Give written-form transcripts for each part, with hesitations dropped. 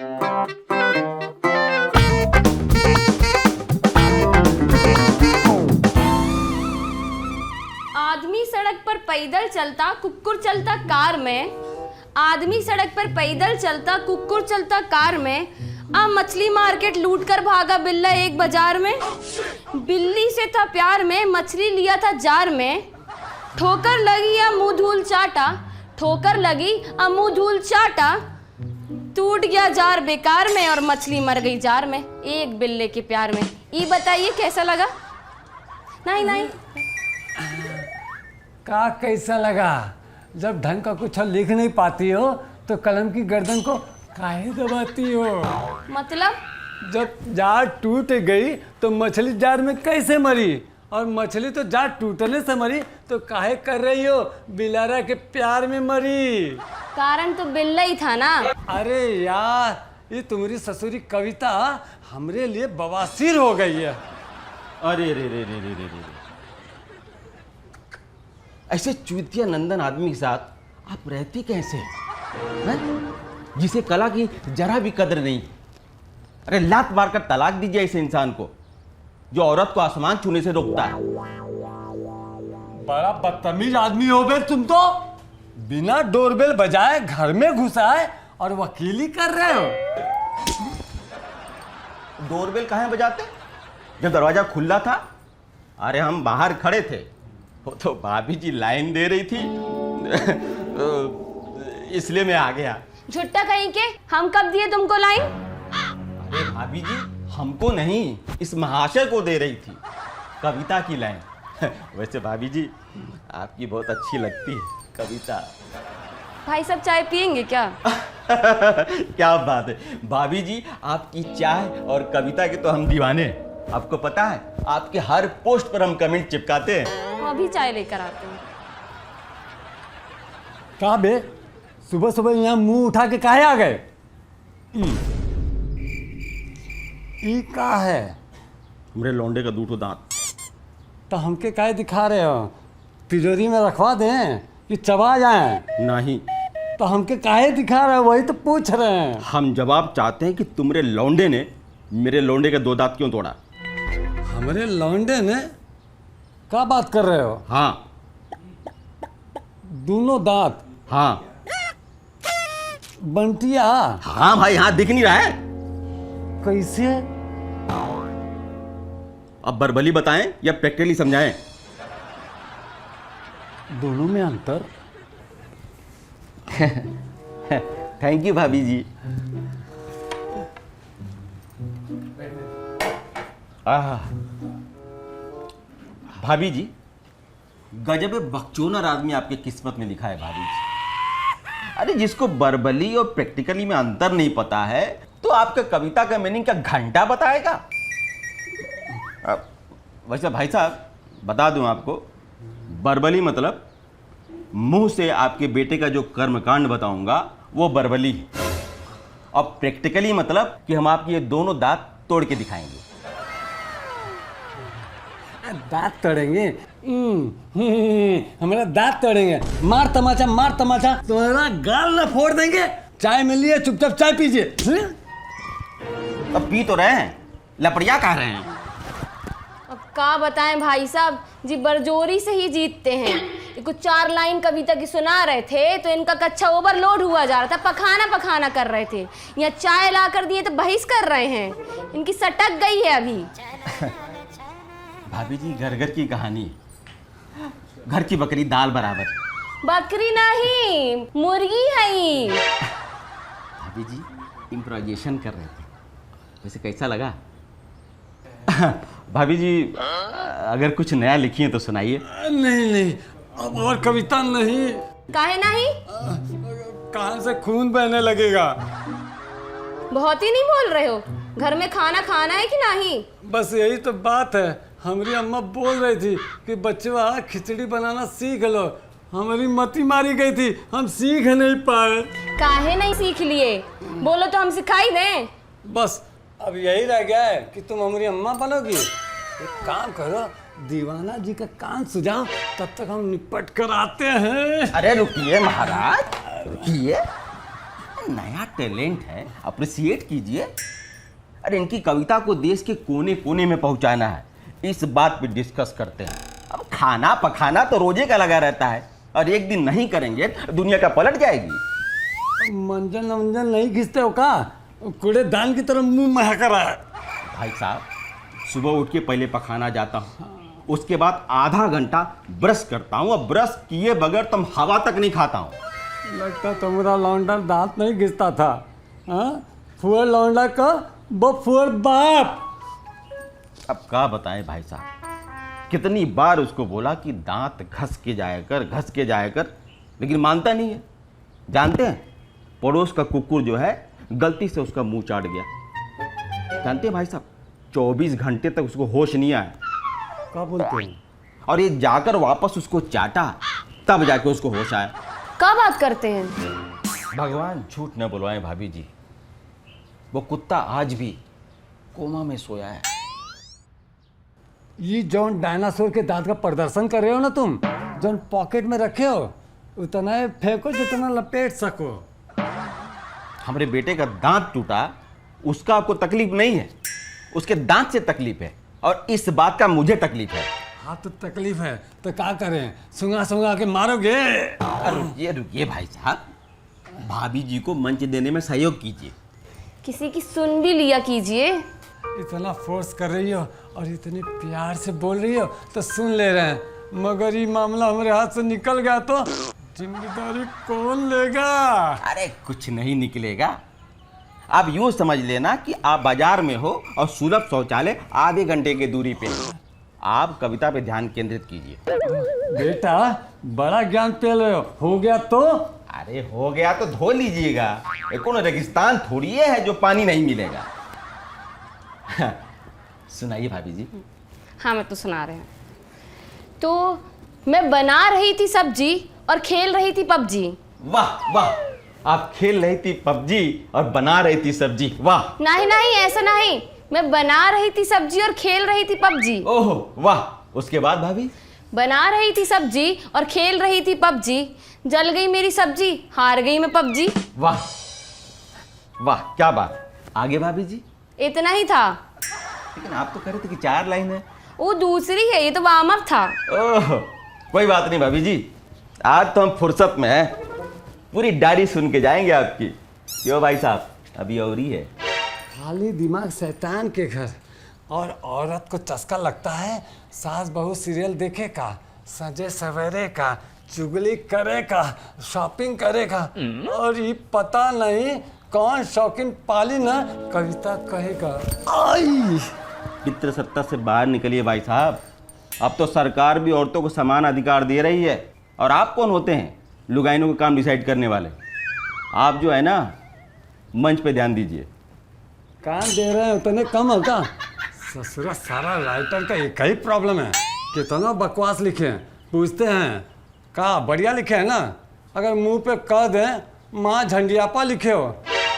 आदमी सड़क पर पैदल चलता, कुकुर चलता कार में। आदमी सड़क पर पैदल चलता, कुकुर चलता कार में। अब मछली मार्केट लूट कर भागा बिल्ला एक बाजार में। बिल्ली से था प्यार में, मछली लिया था जार में। ठोकर लगी या मुंह धूल चाटा, ठोकर लगी अब मुंह धूल चाटा। टूट गया जार बेकार में और मछली मर गई जार में, एक बिल्ले के प्यार में। ये बताइए कैसा लगा? नहीं नहीं का कैसा लगा? जब ढंग का कुछ लिख नहीं पाती हो तो कलम की गर्दन को काहे दबाती हो? मतलब जब जार टूट गई तो मछली जार में कैसे मरी? और मछली तो जार टूटने से मरी, तो काहे कर रही हो बिलारा के प्यार में मरी? कारण तो बिल्ला ही था ना। अरे यार, ये तुम्हारी ससुरी कविता हमरे लिए बवासीर हो गई है। अरे रे रे रे रे रे रे, ऐसे चूतिया नंदन आदमी के साथ आप रहती कैसे हैं? जिसे कला की जरा भी कदर नहीं। अरे लात मारकर तलाक दीजिए इस इंसान को जो औरत को आसमान छूने से रोकता है। बड़ा बदतमीज आदमी हो बे तुम तो। बिना डोरबेल बजाए घर में घुसाए और वकीली कर रहे हो। डोरबेल कहाँ बजाते जब दरवाजा खुला था? अरे हम बाहर खड़े थे, वो तो भाभी जी लाइन दे रही थी इसलिए मैं आ गया। झुट्टा कहीं के, हम कब दिए तुमको लाइन? अरे भाभी जी हमको नहीं, इस महाशय को दे रही थी कविता की लाइन। वैसे भाभी जी आपकी बहुत अच्छी लगती है कविता। भाई सब चाय पियेंगे क्या? क्या बात है भाभी जी, आपकी चाय और कविता के तो हम दीवाने हैं। आपको पता है आपके हर पोस्ट पर हम कमेंट चिपकाते हैं। हम अभी चाय लेकर आते हैं। कहा बे, सुबह सुबह यहाँ मुंह उठा के काहे आ गए? ई का है? मेरे लौंडे का दूठो दांत। तो हमके काहे दिखा रहे हो? तिजोरी में रखवा दें कि चबा जाएं? नहीं, तो हमके काहे दिखा रहे हो, वही तो पूछ रहे हैं। हम जवाब चाहते हैं कि तुम्हारे लौंडे ने मेरे लौंडे के दो दांत क्यों तोड़ा? हमारे लौंडे ने? क्या बात कर रहे हो? हाँ दोनों दांत? हाँ बंटिया? हाँ भाई हाँ, दिख नहीं रहा है? कैसे? अब बर्बली बताएं या प्रैक्टिकली समझाएं? दोनों में अंतर? थैंक यू भाभी जी। भाभी जी गजब बकचोदर आदमी आपके किस्मत में लिखा है भाभी जी। अरे जिसको बर्बली और प्रैक्टिकली में अंतर नहीं पता है तो आपका कविता का मीनिंग क्या घंटा बताएगा? वैसे भाई साहब बता दूं आपको, बर्बली मतलब मुंह से आपके बेटे का जो कर्मकांड बताऊंगा वो बर्बली है, और प्रैक्टिकली मतलब कि हम आपके ये दोनों दांत तोड़ के दिखाएंगे। दांत तोड़ेंगे? हमारा दांत तोड़ेंगे? मार तमाचा, मार तमाचा, तुम्हारा गाल ना फोड़ देंगे। चाय मिली है, चुपचाप चाय पीजिए। अब पी तो रहे हैं, लपड़िया कह रहे हैं। अब क्या बताएं भाई साहब जी, बरजोरी से ही जीतते हैं। कुछ 4 लाइन कविता की सुना रहे थे तो इनका कच्चा ओवरलोड हुआ जा रहा था, पखाना पखाना कर रहे थे। यहाँ चाय ला कर दिए तो बहिस कर रहे हैं, इनकी सटक गई है अभी। भाभी जी घर घर की कहानी, घर की बकरी दाल बराबर। बकरी नहीं, मुर्गी है ये। भाभी जी इम्प्रोवाइजेशन कर रहे थे, वैसे कैसा लगा? भाभी जी अगर कुछ नया लिखी है तो सुनाइए। नहीं नहीं, अब और कविता नहीं। काहे नहीं? कहां से खून बहने लगेगा। बहुत ही नहीं बोल रहे हो। घर में खाना खाना है कि नहीं? बस यही तो बात है। हमारी अम्मा बोल रही थी कि बच्चों खिचड़ी बनाना सीख लो। हमारी मती मारी गई थी, हम सीख नहीं पाए। काहे नहीं सीख लिए? बोलो तो हम सिखाई दें। बस अब यही रह गया है कि तुम हमारी अम्मा बनोगी। एक काम करो, दीवाना जी का कान सुझाओ, तब तक हम निपट कर आते हैं। अरे रुकिए महाराज, रुकिए। नया टैलेंट है, अप्रिसिएट कीजिए। अरे इनकी कविता को देश के कोने कोने में पहुंचाना है, इस बात पे डिस्कस करते हैं। अब खाना पखाना तो रोजे का लगा रहता है, और एक दिन नहीं करेंगे तो दुनिया का पलट जाएगी। मंजन वंजन नहीं घिसते हो का? कूड़ेदान की तरह मुंह महका रहा है। भाई साहब, सुबह उठ के पहले पखाना जाता हूँ, उसके बाद आधा घंटा ब्रश करता हूँ, और ब्रश किए बगैर तुम हवा तक नहीं खाता हूँ। लगता तुम्हारा लौंडा दांत नहीं घिसता था। हाँ, फुअर लौंडा का बफुअर बाप। अब क्या बताएं भाई साहब, कितनी बार उसको बोला कि दांत घस के जाया कर, लेकिन मानता नहीं है। जानते हैं, पड़ोस का कुकुर जो है गलती से उसका मुंह चाट गया। जानते हैं भाई साहब, 24 घंटे तक उसको होश नहीं आया। क्या बोलते हैं? और ये जाकर वापस उसको चाटा, तब जाके उसको होश आया। क्या बात करते हैं? भगवान झूठ न बुलवाए भाभी जी, वो कुत्ता आज भी कोमा में सोया है। ये जौन डायनासोर के दांत का प्रदर्शन कर रहे हो ना तुम, जौन पॉकेट में रखे हो, उतना ही फेंको जितना लपेट सको। हमारे बेटे का दांत टूटा, उसका आपको तकलीफ नहीं है, उसके दांत से तकलीफ है, और इस बात का मुझे तकलीफ है। हाँ तो तकलीफ है तो क्या करें, सुंगा सुंगा के मारोगे। रुकिए भाई साहब, भाभी जी को मंच देने में सहयोग कीजिए। किसी की सुन भी लिया कीजिए। इतना फोर्स कर रही हो और इतने प्यार से बोल रही हो तो सुन ले रहे हैं, मगर ये मामला हमारे हाथ से निकल गया तो जिम्मेदारी कौन लेगा? अरे कुछ नहीं निकलेगा। आप यूँ समझ लेना कि आप बाजार में हो और सुलभ शौचालय आधे घंटे की दूरी पे है। आप कविता पे ध्यान केंद्रित कीजिए। बेटा बड़ा ज्ञान पेल रहे हो गया तो? अरे हो गया तो धो लीजिएगा, ये कौन रेगिस्तान थोड़ी है जो पानी नहीं मिलेगा। सुनाइए भाभी जी। हाँ, मैं तो सुना रहे हैं। तो मैं बना रही थी सब्जी और खेल रही थी पबजी। वाह वाह, आप खेल रही थी पबजी और बना रही थी सब्जी, वाह। नहीं नहीं, ऐसा नहीं, मैं बना रही थी सब्जी और खेल रही थी पबजी। ओह वाह, उसके बाद भाभी? बना रही थी सब्जी और खेल रही थी पबजी, जल गई मेरी सब्जी, हार गई मैं पबजी। वाह वाह, क्या बात। आगे भाभी जी? इतना ही था। लेकिन आप तो कह रहे थे कि 4 लाइन है। वो दूसरी है, ये तो वार्म अप था। ओह, कोई बात नहीं भाभी जी, आज तो हम फुर्सत में हैं, पूरी डायरी सुन के जाएंगे आपकी। क्यों भाई साहब, अभी और ही है। खाली दिमाग शैतान के घर, और औरत को चस्का लगता है सास बहू सीरियल देखे का, सजे सवेरे का, चुगली करे का, शॉपिंग करे का, और ये पता नहीं कौन शौकीन पाली ना कविता कहेगा। आई पितृसत्ता से बाहर निकलिए भाई साहब, अब तो सरकार भी औरतों को समान अधिकार दे रही है, और आप कौन होते हैं लुगाइनों का काम डिसाइड करने वाले? आप जो है ना, मंच पे ध्यान दीजिए। काम दे रहे हैं उतने कम होगा। ससुरा सारा राइटर का एक ही प्रॉब्लम है, कितना बकवास लिखे हैं। पूछते हैं का बढ़िया लिखे हैं ना, अगर मुंह पे कह दें माँ झंडियापा लिखे हो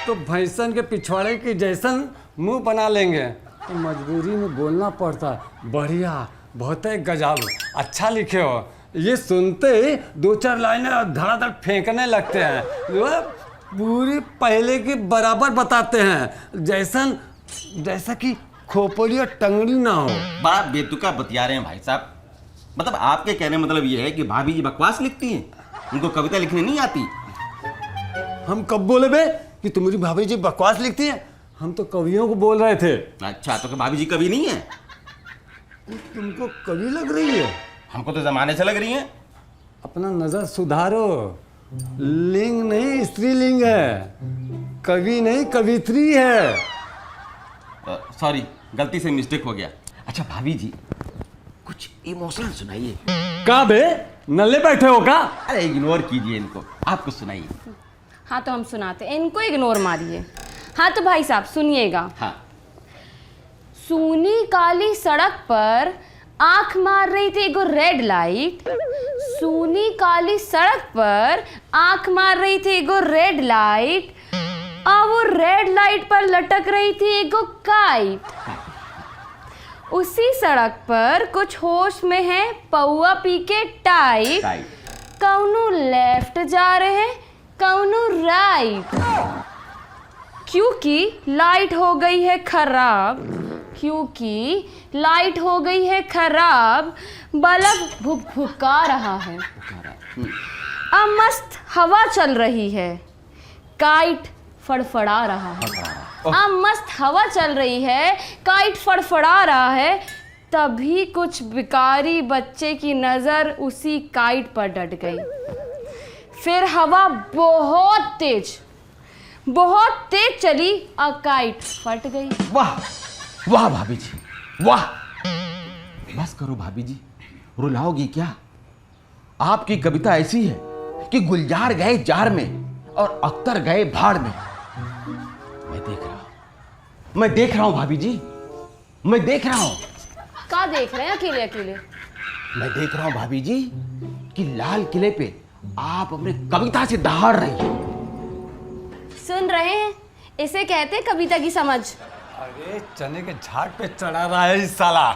तो भैंसन के पिछवाड़े की जैसन मुंह बना लेंगे। तो मजबूरी में बोलना पड़ता, बढ़िया, बहुत ही गजब, अच्छा लिखे हो। ये सुनते ही 2-4 लाइनें धड़ाधड़ फेंकने लगते हैं, वो पूरी पहले की बराबर बताते हैं, जैसा कि खोपड़ी और टंगड़ी ना हो। बड़ा बेतुका बतिया रहे हैं भाई साहब। मतलब आपके कहने मतलब ये है कि भाभी जी बकवास लिखती हैं, उनको कविता लिखनी नहीं आती? हम कब बोले बे कि तुम्हारी भाभी जी बकवास लिखती है? हम तो कवियों को बोल रहे थे। अच्छा, तो क्या भाभी जी कवि नहीं है? तुमको कवि लग रही है? हमको तो जमाने से लग रही है। अपना नजर सुधारो, लिंग नहीं स्त्रीलिंग है, कवि नहीं कवित्री है। सॉरी, गलती से मिस्टेक हो गया। अच्छा भाभी जी, कुछ इमोशनल सुनाइए। का बे नल्ले बैठे हो का? अरे इग्नोर कीजिए इनको, आप कुछ सुनाइए। हाँ तो हम सुनाते, इनको इग्नोर मारिए। हाँ तो भाई साहब सुनिएगा। हाँ। सूनी काली सड़क पर आंख मार रही थी एगो रेड लाइट, सूनी काली सड़क पर आंख मार रही थी एगो रेड लाइट, और वो रेड लाइट पर लटक रही थी एगो काइट। उसी सड़क पर कुछ होश में है पौआ पी के टाइट, कौनो लेफ्ट जा रहे हैं कौनो राइट, क्योंकि लाइट हो गई है खराब, क्योंकि लाइट हो गई है खराब, बल्ब भुकभुका रहा है। अब मस्त हवा चल रही है, काइट फड़फड़ा रहा है। अब मस्त हवा चल रही है, काइट फड़फड़ा रहा है, तभी कुछ बिकारी बच्चे की नज़र उसी काइट पर डट गई। फिर हवा बहुत तेज चली और काइट फट गई। वाह वाह भाभी जी, वाह। बस करो भाभी जी, रुलाओगी क्या? आपकी कविता ऐसी है कि गुलजार गए जार में और अख्तर गए भाड़ में। मैं देख रहा हूं भाभी जी, मैं देख रहा हूं। क्या देख रहे हैं अकेले अकेले? मैं देख रहा हूं भाभी जी कि लाल किले पे आप अपने कविता से दहाड़ रही हैं। सुन रहे हैं, इसे कहते हैं कविता की समझ। अरे चने के झाड़ पे चढ़ा रहा है इस साला।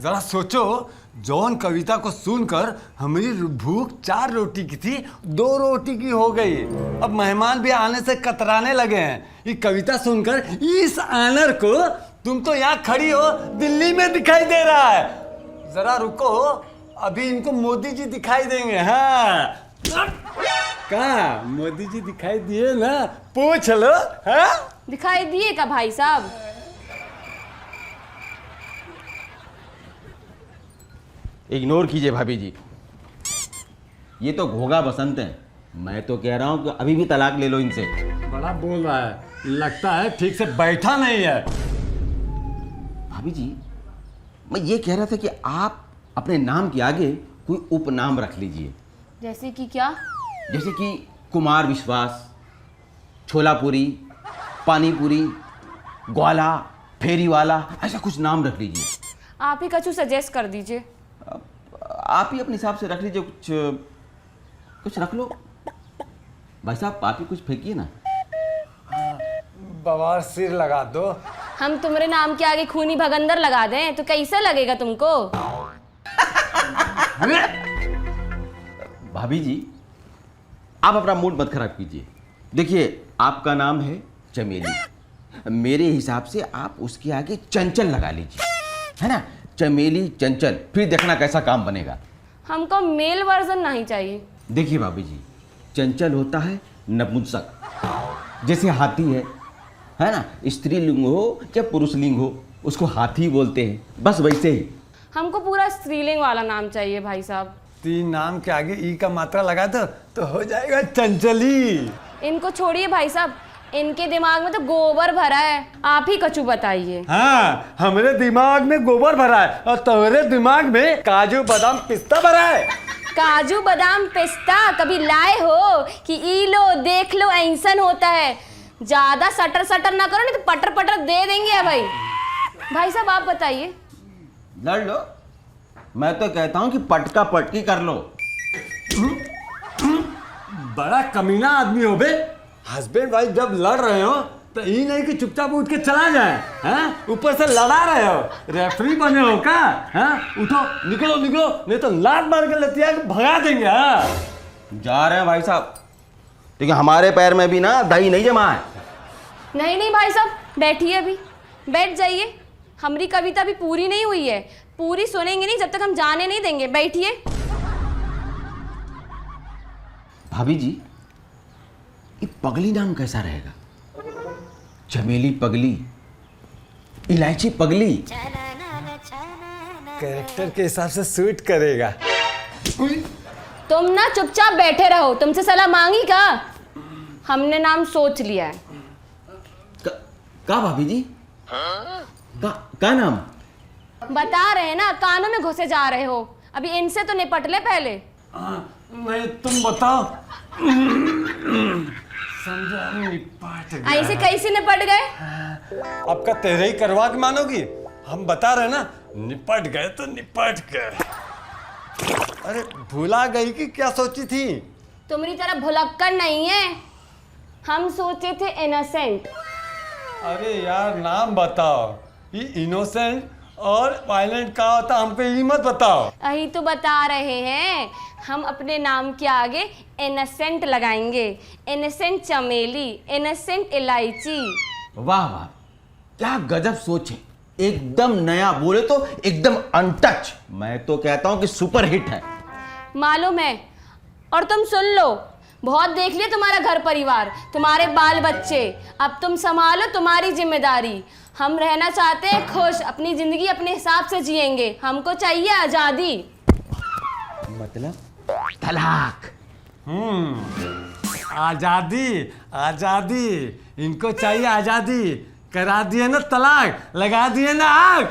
जरा सोचो, जौन कविता को सुनकर हमारी भूख 4 रोटी की थी 2 रोटी की हो गई। अब मेहमान भी आने से कतराने लगे हैं। ये कविता सुनकर इस आनर को तुम तो यहाँ खड़ी हो दिल्ली में दिखाई दे रहा है। जरा रुको, अभी इनको मोदी जी दिखाई देंगे। हाँ कहा मोदी जी दिखाई दिए ना, पूछ लो। हाँ दिखाई दिए का भाई साहब? इग्नोर कीजिए भाभी जी, ये तो घोगा बसंत है। मैं तो कह रहा हूं कि अभी भी तलाक ले लो इनसे। बड़ा बोल रहा है, लगता है ठीक से बैठा नहीं है। भाभी जी, मैं ये कह रहा था कि आप अपने नाम के आगे कोई उपनाम रख लीजिए। जैसे कि क्या? जैसे कि कुमार विश्वास, छोलापुरी, पानीपुरी, ग्वाला, फेरी वाला, ऐसा कुछ नाम रख लीजिए। आप ही कछु सजेस्ट कर दीजिए। आप ही अपने हिसाब से रख लीजिए, कुछ रख लो। भाई साहब आप ही कुछ फेंकिए ना। बवार सिर लगा दो। हम तुम्हारे नाम के आगे खूनी भगंदर लगा दें तो कैसे लगेगा तुमको? भाभी जी, आप अपना मूड मत खराब कीजिए। देखिए, आपका नाम है चमेली, मेरे हिसाब से आप उसके आगे चंचल लगा लीजिए, है ना? चमेली चंचल, फिर देखना कैसा काम बनेगा। हमको मेल वर्जन नहीं चाहिए। देखिए भाभी जी, चंचल होता है नपुंसक, जैसे हाथी है ना? स्त्रीलिंग हो या पुरुषलिंग हो, उसको हाथी बोलते हैं, बस वैसे ही। हमको पूरा स्त्रीलिंग वाला नाम चाहिए भाई साहब। 3 नाम के आगे ई का मात्रा लगा दो तो हो जाएगा चंचली। इनको छोड़िए भाई साहब, इनके दिमाग में तो गोबर भरा है। आप ही कछु बताइए। हाँ, हमारे दिमाग में गोबर भरा है और तुम्हारे दिमाग में काजू बादाम पिस्ता भरा है। काजू बादाम पिस्ता कभी लाए हो कि ई लो देख लो ऐसन होता है? ज्यादा सटर सटर ना करो, नहीं तो पटर पटर दे देंगे भाई। भाई साहब आप बताइए। लड़ लो, मैं तो कहता हूं कि पटका पटकी कर लो। बड़ा कमीना आदमी हो बे। हस्बैंड वाइफ जब लड़ रहे हो तो ये नहीं कि चुपचाप उठ के चला जाए। हैं, ऊपर से लड़ा रहे हो, रेफरी बने हो क्या? हैं, उठो, निकलो निकलो, नहीं तो लात मार के लतिया के भगा देंगे। हाँ जा रहे हैं भाई साहब, ठीक है? हमारे पैर में भी ना दही नहीं जमा है। नहीं भाई साहब, बैठिए, अभी बैठ जाइए। हमारी कविता भी पूरी नहीं हुई है, पूरी सुनेंगे नहीं जब तक हम जाने नहीं देंगे। बैठिए। भाभी जी, ये पगली नाम कैसा रहेगा? चमेली पगली, इलायची पगली। कैरेक्टर के हिसाब से सूट करेगा। तुम ना चुपचाप बैठे रहो, तुमसे सलाह मांगी का? हमने नाम सोच लिया है। का भाभी जी? का नाम? बता रहे हैं ना, कानों में घुसे जा रहे हो। अभी इनसे तो निपट ले पहले। नहीं तुम बताओ। समझा, निपट गया। ऐसे कैसे निपट गए? आपका तेरे ही करवा के मानोगी? हम बता रहे ना, निपट गए तो निपट गए। अरे भूला गई कि क्या सोची थी? तुम्हारी तरह भुलक्कड़ नहीं है, हम सोचे थे इनोसेंट। अरे यार नाम बताओ। ये इनोसेंट और वायलेंट का होता हमको ये मत बताओ। यही तो बता रहे हैं, हम अपने नाम के आगे इनोसेंट लगाएंगे। इनोसेंट चमेली, इनोसेंट इलायची। वाह वाह, क्या गजब सोच है, एकदम नया, बोले तो एकदम अनटच। मैं तो कहता हूं कि सुपर हिट है। मालूम है। और तुम सुन लो, बहुत देख लिया तुम्हारा घर परिवार, तुम्हारे बाल बच्चे, अब तुम संभालो तुम्हारी जिम्मेदारी। हम रहना चाहते हैं खुश, अपनी जिंदगी अपने हिसाब से जिएंगे, हमको चाहिए आज़ादी। मतलब तलाक। आजादी, आजादी, इनको चाहिए आजादी। करा दिए ना तलाक, लगा दिए ना आग।